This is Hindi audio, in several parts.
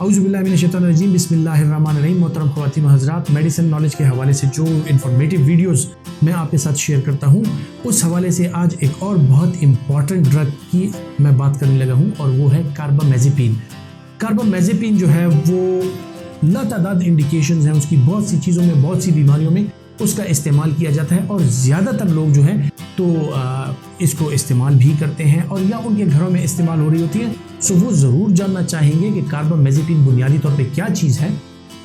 औज़ुबिल्लाहि मिनश्शैतानिर्रजीम बिस्मिल्लाहिर्रहमानिर्रहीम। मोहतरम ख़वातीन व हज़रात, मेडिसिन नॉलेज के हवाले से जो इन्फॉर्मेटिव वीडियोस मैं आपके साथ शेयर करता हूँ, उस हवाले से आज एक और बहुत इम्पॉर्टेंट ड्रग की मैं बात करने लगा हूँ और वो है कार्बामेज़ेपिन। कार्बामेज़ेपिन जो है वो लातादाद इंडिकेशंस हैं उसकी, बहुत सी चीज़ों में, बहुत सी बीमारियों में उसका इस्तेमाल किया जाता है और ज़्यादातर लोग जो हैं तो इसको इस्तेमाल भी करते हैं और या उनके घरों में इस्तेमाल हो रही होती है। सो वो ज़रूर जानना चाहेंगे कि कार्बामेज़ेपिन बुनियादी तौर पे क्या चीज़ है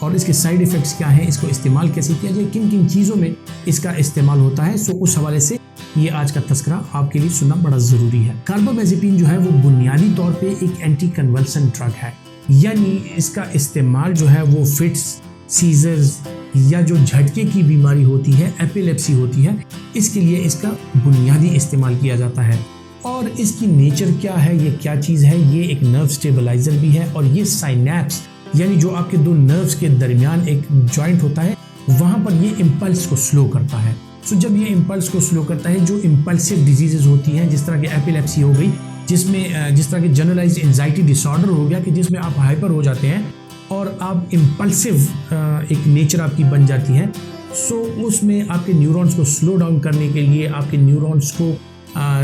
और इसके साइड इफ़ेक्ट्स क्या हैं, इसको इस्तेमाल कैसे किया जाए, किन किन चीज़ों में इसका इस्तेमाल होता है। सो उस हवाले से ये आज का तस्करा आपके लिए सुनना बड़ा ज़रूरी है। कार्बामेज़ेपिन जो है वो बुनियादी तौर पर एक एंटी कन्वल्सेंट ड्रग है, यानी इसका इस्तेमाल जो है वो फिट्स, सीजर्स या जो झटके की बीमारी होती है, एपिलेप्सी होती है, इसके लिए इसका बुनियादी इस्तेमाल किया जाता है। और इसकी नेचर क्या है, ये क्या चीज़ है, ये एक नर्व स्टेबलाइजर भी है और ये साइनेप्स यानी जो आपके दो नर्व्स के दरमियान एक जॉइंट होता है, वहाँ पर ये इम्पल्स को स्लो करता है। सो जब ये इम्पल्स को स्लो करता है, जो इम्पल्सिव डिजीज़ होती हैं जिस तरह की एपिलेप्सी हो गई, जिसमें जिस तरह की जनरलाइज्ड एंजाइटी डिसऑर्डर हो गया कि जिसमें आप हाइपर हो जाते हैं और आप इम्पल्सिव एक नेचर आपकी बन जाती है। सो उसमें आपके न्यूरॉन्स को स्लो डाउन करने के लिए, आपके न्यूरॉन्स को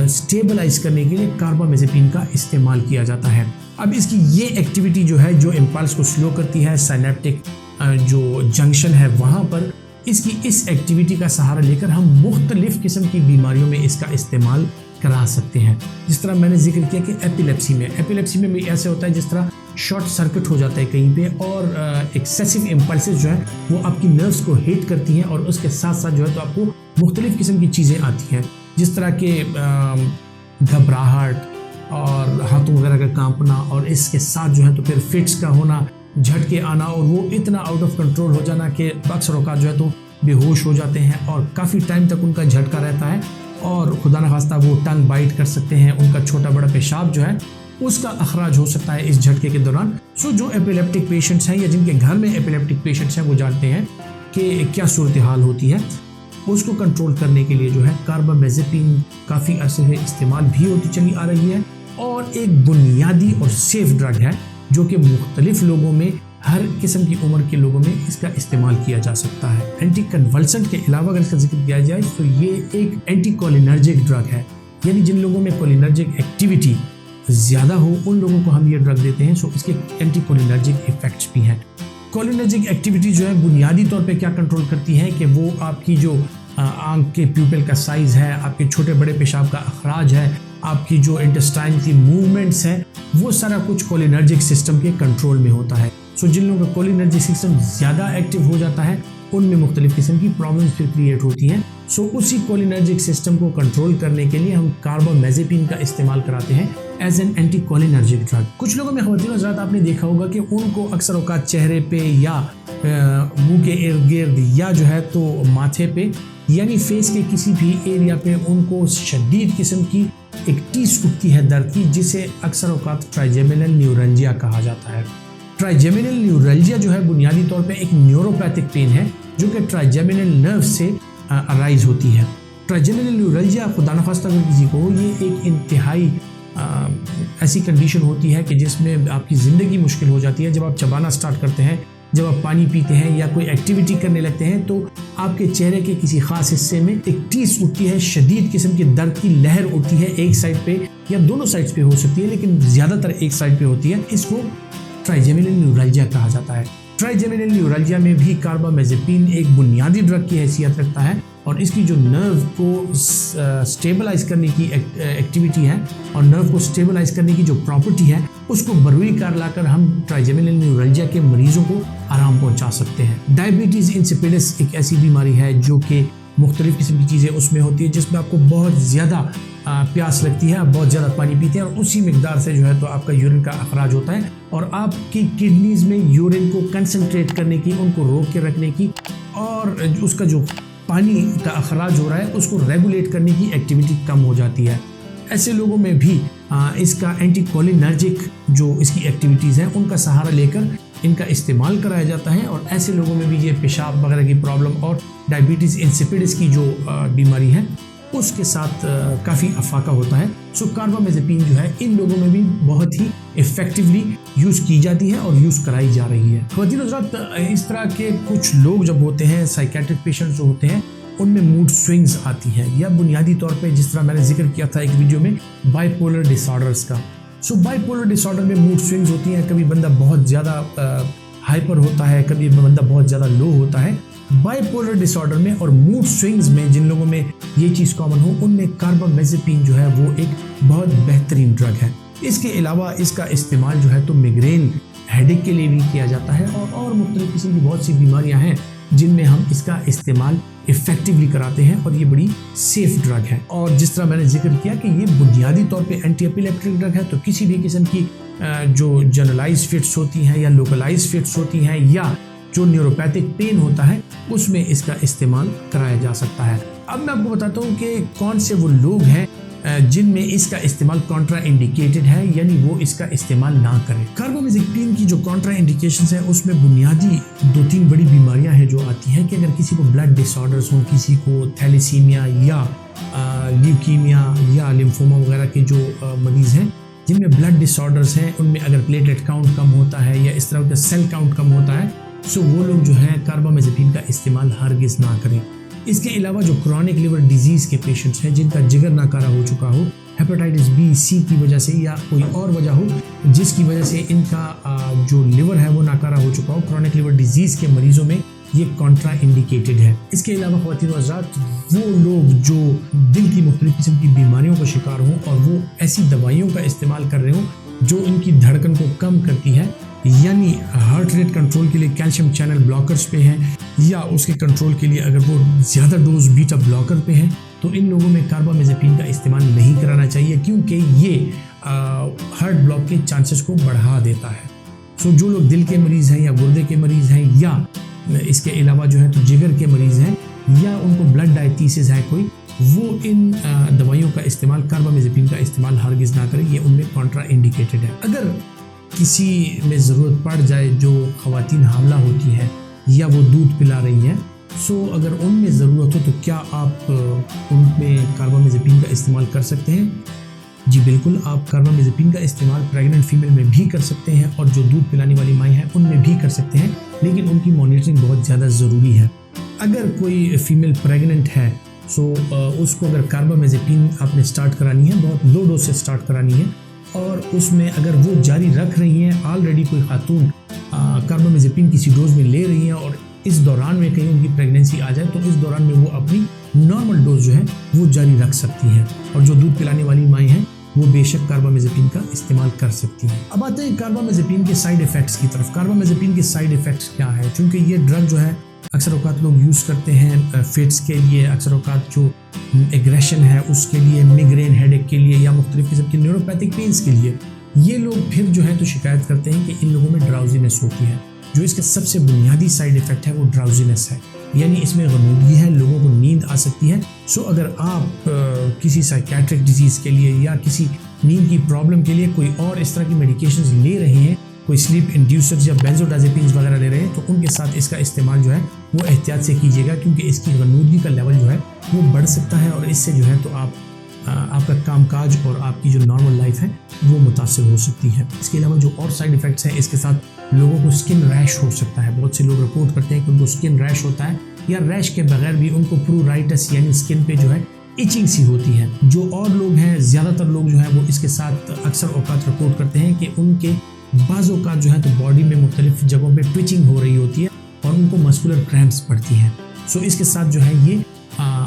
स्टेबलाइज करने के लिए कार्बामेज़ेपिन का इस्तेमाल किया जाता है। अब इसकी ये एक्टिविटी जो है, जो इम्पल्स को स्लो करती है, साइनेप्टिक जो जंक्शन है वहाँ पर, इसकी इस एक्टिविटी का सहारा लेकर हम मुख्तलिफ़ किस्म की बीमारियों में इसका इस्तेमाल करा सकते हैं। जिस तरह मैंने जिक्र किया कि एपिलेप्सी में भी ऐसे होता है जिस तरह शॉर्ट सर्किट हो जाता है कहीं पे और एक्सेसिव इम्पल्सेस जो है वो आपकी नर्व्स को हिट करती हैं और उसके साथ साथ जो है तो आपको मुख्तलिफ़ किस्म की चीज़ें आती हैं, जिस तरह के घबराहट और हाथों वगैरह का कांपना और इसके साथ जो है तो फिर फिट्स का होना, झटके आना और वो इतना आउट ऑफ कंट्रोल हो जाना कि अक्सर औक़ात जो है तो बेहोश हो जाते हैं और काफ़ी टाइम तक उनका झटका रहता है और खुदा न खास्ता वो टंग बाइट कर सकते हैं, उनका छोटा बड़ा पेशाब जो है उसका अखराज हो सकता है इस झटके के दौरान। सो जो एपिलेप्टिक पेशेंट्स हैं या जिनके घर में एपिलेप्टिक पेशेंट्स हैं वो जानते हैं कि क्या सूरत हाल होती है। उसको कंट्रोल करने के लिए जो है कार्बामेज़ेपिन काफ़ी अरसे से इस्तेमाल भी होती चली आ रही है और एक बुनियादी और सेफ ड्रग है जो कि मुख्तलिफ लोगों में, हर किस्म की उम्र के लोगों में इसका इस्तेमाल किया जा सकता है। एंटी कन्वल्सेंट के अलावा अगर इसका जिक्र किया जाए तो ये एक एंटी कोलिनर्जिक ड्रग है, यानी जिन लोगों में कोलिनर्जिक एक्टिविटी ज़्यादा हो उन लोगों को हम ये ड्रग देते हैं। सो इसके एंटी कोलिनर्जिक इफ़ेक्ट्स भी हैं। कोलिनर्जिक एक्टिविटी जो है बुनियादी तौर पे क्या कंट्रोल करती है कि वो आपकी जो आंख के प्यूपिल का साइज़ है, आपके छोटे बड़े पेशाब का अखराज है, आपकी जो इंटेस्टाइन की मूवमेंट्स हैं, वो सारा कुछ कोलिनर्जिक सिस्टम के कंट्रोल में होता है। सो जिन लोगों का कोलिनर्जिक सिस्टम ज़्यादा एक्टिव हो जाता है उनमें मुख्तलिफ़ किस्म की प्रॉब्लम्स फिर क्रिएट होती हैं। सो उसी कोलिनर्जिक सिस्टम को कंट्रोल करने के लिए हम कार्बामेज़ेपिन का इस्तेमाल कराते हैं as an anticholinergic drug. कुछ लोगों में ख़वातीन हज़रात आपने देखा होगा कि उनको अक्सर औक़ात चेहरे पे या मुंह के इर्द गिर्द या जो है तो माथे पे यानी फेस के किसी भी एरिया पे उनको शदीद किस्म की एक टीस उठती है दर्द की, जिसे अक्सर औक़ात ट्राइजेमिनल न्यूरल्जिया कहा जाता है। ट्राइजेमिनल न्यूरल्जिया जो है बुनियादी तौर पे एक न्यूरोपैथिक पेन है जो कि ट्राइजेमिनल नर्व से अराइज होती है। ट्राइजेमिनल न्यूरल्जिया खुदा न खास्ता अगर किसी को, ये एक इंतहाई ऐसी कंडीशन होती है कि जिसमें आपकी ज़िंदगी मुश्किल हो जाती है। जब आप चबाना स्टार्ट करते हैं, जब आप पानी पीते हैं या कोई एक्टिविटी करने लगते हैं तो आपके चेहरे के किसी ख़ास हिस्से में एक टीस उठती है, शदीद किस्म की दर्द की लहर उठती है, एक साइड पे या दोनों साइड्स पे हो सकती है लेकिन ज़्यादातर एक साइड पे होती है। इसको ट्राइजेमिनल न्यूरल्जिया कहा जाता है। ट्राइजेमिनल न्यूरल्जिया में भी कार्बामेज़ेपिन एक बुनियादी ड्रग की हैसियत रखता है और इसकी जो नर्व को स्टेबलाइज करने की एक्टिविटी है और नर्व को स्टेबलाइज करने की जो प्रॉपर्टी है उसको बरूई कार लाकर हम ट्राइजेमिनल न्यूरल्जिया के मरीजों को आराम पहुंचा सकते हैं। डायबिटीज़ इंसिपिडिस एक ऐसी बीमारी है जो कि मुख्तलिफ़ किस्म की चीज़ें उसमें होती है जिसमें आपको बहुत ज़्यादा प्यास लगती है, आप बहुत ज़्यादा पानी पीते हैं और उसी मिकदार से जो है तो आपका यूरिन का अखराज होता है और आपकी किडनीज़ में यूरिन को कंसंट्रेट करने की, उनको रोक के रखने की और उसका जो पानी का अखराज हो रहा है उसको रेगुलेट करने की एक्टिविटी कम हो जाती है। ऐसे लोगों में भी इसका एंटी कोलिनर्जिक जो इसकी एक्टिविटीज़ हैं उनका सहारा लेकर इनका इस्तेमाल कराया जाता है और ऐसे लोगों में भी ये पेशाब वगैरह की प्रॉब्लम और डायबिटीज़ इंसिपिडिस की जो बीमारी है उसके साथ काफ़ी अफाका होता है। सो कार्बामेज़ेपिन जो है इन लोगों में भी बहुत ही इफेक्टिवली यूज़ की जाती है और यूज़ कराई जा रही है। ख़वातीन हज़रात, इस तरह के कुछ लोग जब होते हैं, साइकेट्रिक पेशेंट्स जो होते हैं, उनमें मूड स्विंग्स आती हैं, या बुनियादी तौर पे जिस तरह मैंने जिक्र किया था एक वीडियो में बाइपोलर डिसऑर्डर्स का। सो बाइपोलर डिसऑर्डर में मूड स्विंग्स होती हैं, कभी बंदा बहुत ज़्यादा हाइपर होता है, कभी बंदा बहुत ज़्यादा लो होता है। बाइपोलर डिसऑर्डर में और मूड स्विंग्स में जिन लोगों में ये चीज़ कॉमन हो, उनमें कार्बामेज़ेपिन जो है वो एक बहुत बेहतरीन ड्रग है। इसके अलावा इसका इस्तेमाल जो है तो मिग्रेन, हेडेक के लिए भी किया जाता है, और मुख्तलिफ किस्म की बहुत सी बीमारियां हैं जिनमें हम इसका इस्तेमाल इफेक्टिवली कराते हैं, और ये बड़ी सेफ ड्रग है। और जिस तरह मैंने जिक्र किया कि ये बुनियादी तौर पे एंटी एपिलेप्टिक ड्रग है, तो किसी भी किस्म की जो जनरलाइज फिट्स होती हैं या लोकलाइज फिट्स होती हैं या जो न्यूरोपैथिक पेन होता है, उसमें इसका इस्तेमाल कराया जा सकता है। अब मैं आपको बताता हूँ कि कौन से वो लोग हैं जिनमें इसका इस्तेमाल कॉन्ट्रा इंडिकेटेड है, यानी वो इसका इस्तेमाल ना करें। कार्बामेज़ेपिन की जो कॉन्ट्रा इंडिकेशंस हैं, उसमें बुनियादी 2-3 बड़ी बीमारियां हैं जो आती हैं कि अगर किसी को ब्लड डिसऑर्डर्स हों, किसी को थैलेसीमिया या ल्यूकीमिया या लिम्फोमा वगैरह के जो मरीज़ हैं जिनमें ब्लड डिसऑर्डर्स हैं, उनमें अगर प्लेटलेट काउंट कम होता है या इस तरह का सेल काउंट कम होता है, सो वो लोग जो है कार्बामेज़ेपिन का इस्तेमाल हरगिज़ ना करें। इसके अलावा जो क्रॉनिक लिवर डिजीज़ के पेशेंट्स हैं, जिनका जिगर नाकारा हो चुका हो, हेपेटाइटिस बी, सी की वजह से या कोई और वजह हो जिसकी वजह से इनका जो लिवर है वो नाकारा हो चुका हो, क्रॉनिक लिवर डिजीज़ के मरीजों में ये कॉन्ट्रा इंडिकेटेड है। इसके अलावा ख़वातीन व हज़रात, वो लोग जो दिल की मुख्तलिफ किस्म की बीमारियों का शिकार हों और वो ऐसी दवाइयों का इस्तेमाल कर रहे हों जो इनकी धड़कन को कम करती है, यानी हार्ट रेट कंट्रोल के लिए कैल्शियम चैनल ब्लॉकर्स पे हैं, या उसके कंट्रोल के लिए अगर वो ज़्यादा डोज बीटा ब्लॉकर पे हैं, तो इन लोगों में कार्बामेज़ेपिन का इस्तेमाल नहीं कराना चाहिए, क्योंकि ये हार्ट ब्लॉक के चांसेस को बढ़ा देता है। सो जो लोग दिल के मरीज़ हैं या गुर्दे के मरीज़ हैं या इसके अलावा जो है तो जिगर के मरीज़ हैं या उनको ब्लड डायबिटीज़ है कोई, वो इन दवाइयों का इस्तेमाल, कार्बामेज़ेपिन का इस्तेमाल हरगिज़ ना करें, ये उनमें कॉन्ट्रा इंडिकेटेड है। अगर किसी में ज़रूरत पड़ जाए, जो ख़वातीन हामला होती हैं या वो दूध पिला रही हैं, सो अगर उनमें ज़रूरत हो तो क्या आप उनमें कार्बामेज़ेपिन का इस्तेमाल कर सकते हैं? जी बिल्कुल, आप कार्बामेज़ेपिन का इस्तेमाल प्रेग्नेंट फीमेल में भी कर सकते हैं, और जो दूध पिलाने वाली माएँ हैं उनमें भी कर सकते हैं, लेकिन उनकी मॉनिटरिंग बहुत ज़्यादा ज़रूरी है। अगर कोई फ़ीमेल प्रेग्नेंट है, सो उसको अगर कार्बामेज़ेपिन आपने स्टार्ट करानी है, बहुत लो डोज से स्टार्ट करानी है, और उसमें अगर वो जारी रख रही हैं, ऑलरेडी कोई खातून कार्बामेज़ेपिन किसी डोज में ले रही हैं और इस दौरान में कहीं उनकी प्रेगनेंसी आ जाए, तो इस दौरान में वो अपनी नॉर्मल डोज जो है वो जारी रख सकती हैं, और जो दूध पिलाने वाली माएँ हैं वो बेशक कार्बामेज़ेपिन का इस्तेमाल कर सकती हैं। अब आते हैं कार्बामेज़ेपिन के साइड इफ़ेक्ट्स की तरफ। कार्बामेज़ेपिन के साइड इफ़ेक्ट्स क्या है? क्योंकि ये ड्रग जो है अक्सर औक़ात लोग यूज़ करते हैं फिट्स के लिए, अक्सर औक़ात जो एग्रेशन है उसके लिए, मिग्रेन, हेडेक के लिए, या मुख्तलिफ किस्म के न्यूरोपैथिक पेन्स के लिए। ये लोग फिर जो है तो शिकायत करते हैं कि इन लोगों में ड्राउजीनेस होती है। जो इसका सबसे बुनियादी साइड इफ़ेक्ट है वो ड्राउजीनेस है, यानी इसमें गनूदगी है, लोगों को नींद आ सकती है। सो अगर आप किसी साइकेट्रिक डिजीज़ के लिए या किसी नींद की प्रॉब्लम के लिए कोई और इस तरह की मेडिकेशंस ले रहे हैं, कोई स्लीप इंड्यूसर्स या बेंजोडाज़ेपिन्स वगैरह ले रहे हैं, तो उनके साथ इसका इस्तेमाल जो है वो एहतियात से कीजिएगा, क्योंकि इसकी गनूदगी का लेवल जो है वो बढ़ सकता है, और इससे जो है तो आपका कामकाज और आपकी जो नॉर्मल लाइफ है वो मुतासिर हो सकती है। इसके अलावा जो और साइड इफ़ेक्ट्स हैं, इसके साथ लोगों को स्किन रैश हो सकता है। बहुत से लोग रिपोर्ट करते हैं कि उनको स्किन रैश होता है, या रैश के बगैर भी उनको प्रूराइटिस यानी स्किन पे जो है इचिंग सी होती है। जो और लोग हैं, ज़्यादातर लोग जो हैं वो इसके साथ अक्सर औक़ात रिपोर्ट करते हैं कि उनके बाज़ औक़ात जो है तो बॉडी में मुख्तलिफ जगहों पे ट्विचिंग हो रही होती है और उनको मस्कुलर क्रैम्प्स पड़ती हैं। सो इसके साथ जो है ये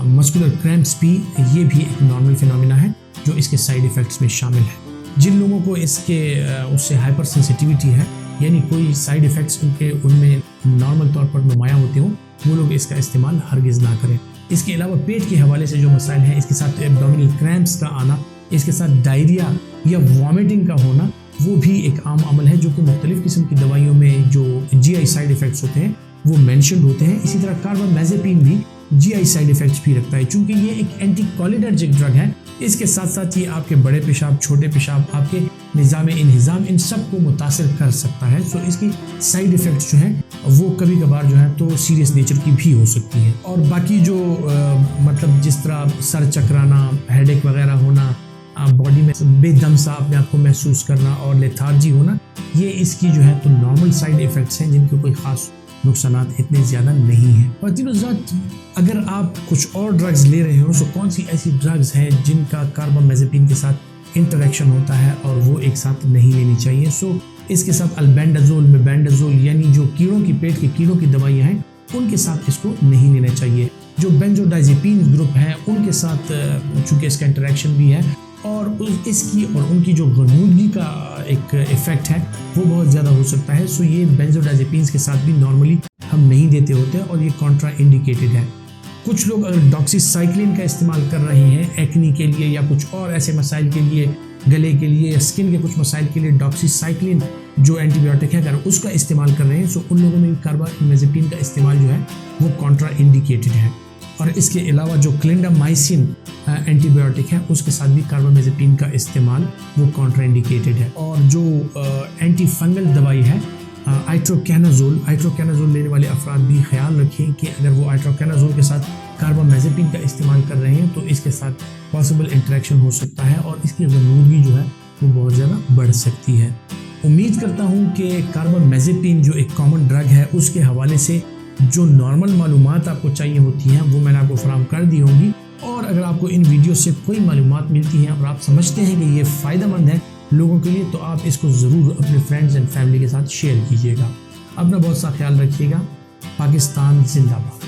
मस्कुलर क्रैम्प्स भी, ये भी एक नॉर्मल फिनोमिना है जो इसके साइड इफ़ेक्ट्स में शामिल है। जिन लोगों को इसके उससे हाइपर सेंसिटिविटी है, यानी कोई साइड इफ़ेक्ट्स उनमें नॉर्मल तौर पर नुमायाँ होते हों, वो लोग इसका इस्तेमाल हरगिज़ ना करें। इसके अलावा पेट के हवाले से जो मसाइल हैं, इसके साथ एब्डोमिनल क्रैम्प्स का आना, इसके साथ डायरिया या वॉमिटिंग का होना, वो भी एक आम अमल है जो कि मुख्तलिफ किस्म की दवाइयों में जो GI साइड इफ़ेक्ट्स होते हैं वो मेंशन होते हैं। इसी तरह कार्बामेज़ेपिन भी GI साइड इफ़ेक्ट्स भी रखता है, चूँकि ये एक एंटीकोलिनर्जिक ड्रग है। इसके साथ साथ ये आपके बड़े पेशाब, छोटे पेशाब, आपके निज़ाम इंहिज़ाम, इन सब को मुतासिर कर सकता है। सो इसकी साइड इफ़ेक्ट्स जो हैं वो कभी कभार जो है तो सीरियस नेचर की भी हो सकती है। और बाकी जो मतलब जिस तरह सर चकराना, हेडेक वगैरह होना, बॉडी में बेदम सा अपने आप को महसूस करना और लेथार्जी होना, ये इसकी जो है तो नॉर्मल साइड इफ़ेक्ट्स हैं जिनके कोई ख़ास नुकसानात इतने ज़्यादा नहीं हैं। और तीनों ज़ात अगर आप कुछ और ड्रग्स ले रहे हो तो कौन सी ऐसी ड्रग्स हैं जिनका कार्बामेज़ेपिन के साथ इंटरेक्शन होता है और वो एक साथ नहीं लेनी चाहिए। सो इसके साथ अल्बेंडाजोल, मेबेंडाजोल यानी जो कीड़ों की पेट के कीड़ों की दवाइयाँ हैं उनके साथ इसको नहीं लेना चाहिए। जो बेंजोडाइजेपिन ग्रुप है उनके साथ चूँकि इसका इंटरेक्शन भी है और इसकी और उनकी जो गनूदगी का एक इफ़ेक्ट है वो बहुत ज़्यादा हो सकता है। सो ये बेंजोडाइजेपिन्स के साथ भी नॉर्मली हम नहीं देते होते और ये कॉन्ट्रा इंडिकेटेड है। कुछ लोग अगर डॉक्सीसाइक्लिन का इस्तेमाल कर रहे हैं एक्नी के लिए या कुछ और ऐसे मसाइल के लिए, गले के लिए, स्किन के कुछ मसाइल के लिए डॉक्सीसाइक्लिन जो एंटीबायोटिक है अगर उसका इस्तेमाल कर रहे हैं तो उन लोगों में भी कार्बामेज़ेपिन का इस्तेमाल जो है वो कॉन्ट्रा इंडिकेटेड है। और इसके अलावा जो क्लिंडामाइसिन एंटीबायोटिक है उसके साथ भी कार्बामेज़ेपिन का इस्तेमाल वो कॉन्ट्रा इंडिकेटेड है। और जो एंटी फंगल दवाई है आइट्रोकैनाजोल लेने वाले अफराद भी ख्याल रखें कि अगर वो आइट्रोकैनाजोल के साथ कार्बामेज़ेपिन का इस्तेमाल कर रहे हैं तो इसके साथ पॉसिबल इंटरेक्शन हो सकता है और इसकी गनूदगी जो है वो बहुत ज़्यादा बढ़ सकती है। उम्मीद करता हूँ कि कार्बामेज़ेपिन जो एक कॉमन ड्रग है उसके हवाले से जो नॉर्मल मालूमात आपको चाहिए होती हैं वो मैंने आपको फराहम कर दी होंगी। और अगर आपको इन वीडियो से कोई मालूमात मिलती हैं और आप समझते हैं कि ये फ़ायदेमंद है लोगों के लिए तो आप इसको ज़रूर अपने फ्रेंड्स एंड फैमिली के साथ शेयर कीजिएगा। अपना बहुत सा ख्याल रखिएगा। पाकिस्तान जिंदाबाद।